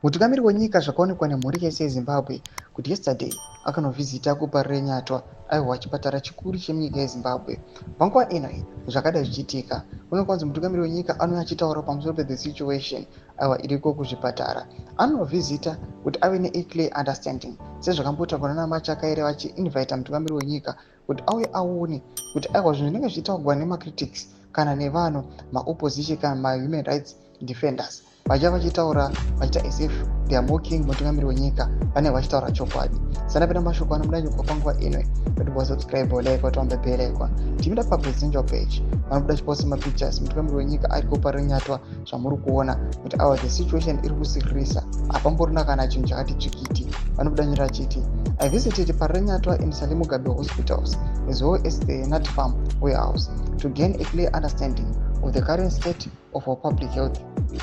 Mutungamiri wenyika zvakaonekwa nemhuri yese yeZimbabwe kuti yesterday akanovhizita gupa reNyatwa aiwa chipatara chikuru chemunyika yeZimbabwe. Panguva inoyi zvakadai zvichiitika unokwanzi mutungamiri wenyika anouya achitaura pamusoro pe the situation aiwa iriko kuzvipatara. Anovhizita kuti ave neclear understanding sezvakamboita kuna Machakaire vachiinvita mutungamiri wenyika kuti auye aone kuti aiwa zvinhu zvinenge zvichitaurwa nemacritics kana nevanhu maopposition kana mahuman rights defenders vacha vachitaura vachiita as if they are mocking mutungamiri wenyika vanenge vachitaura chokwadi. Sanapinda mashoko anobuda panguva ino kuti bosubscribe like watombe bell timida papresidential page vanobuda chiposta mapictures mutungamiri wenyika ari kupa reNyatwa zvamuri kuona kuti awa the situation iri kusiririsa hapamborina kana chinhu chakati tsvikiti. Vanobuda nyira chiti I visited Parenyatwa in Salim Mugabe hospitals as well as the nut farm warehouse to gain a clear understanding of the current state of our public health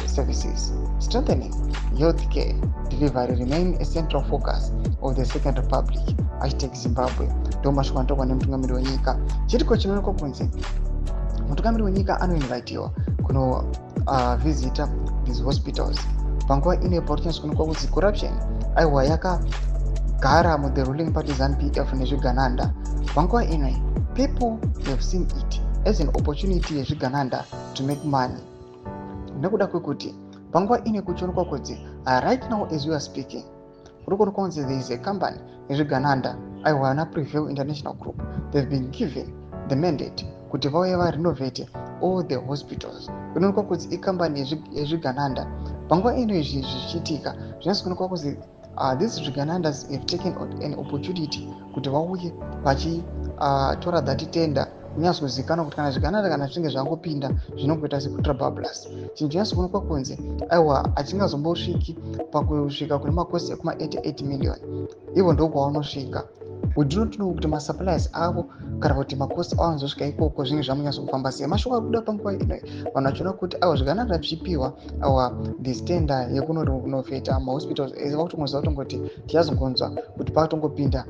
services. Strengthening healthcare delivery remain a central focus of the Second Republic #Zimbabwe. Ndomashoko anotogwa nemutungamiri wenyika. Chitiko chinoonekwa kunzi mutungamiri wenyika anoinvitiwa kuno visita these hospitals. Panguva ine politics kunokuwa kuzi corruption aiwa yakagara mu the ruling party ZANU-PF nezvigananda. Panguva inoyi people have seen it as an opportunity yezvigananda to make money. Nekuda kwekuti panguva ine kuchionekwa kuti right now as we are speaking kuri kunzi there is a company yezvigananda aiwa na Prevail International Group. They've been given the mandate kuti vauye varenovate all the hospitals. Kunoonekwa kuti ikambani yezvigananda. Panguva ino izvi zvichiitika zvinonzi kunoonekwa kuti these zviganandas have taken an opportunity kuti vauye vachitora that tender kunyazozikanwa kuti kana zvigananda kana zvinenge zvangopinda zvinongoita sekutrabablas. Chinhu chinonzi kuonekwa kunzi aiwa achingazombosviki pakusvika kune makosi ekuma 88 million. Ivo ndokwawanosvika. We do not know kuti masuppliers avo kana kuti makosi avo anozosvika ikoko zvinenge zvamunyazokufamba sei. Mashoko akubuda panguva inoyi vanhu vachiona kuti aiwa zvigananda zvichipiwa aiwa this tender yekunovheta mahospitals vakutongoziva kutongoti tichazongonzwa kuti pakatongopinda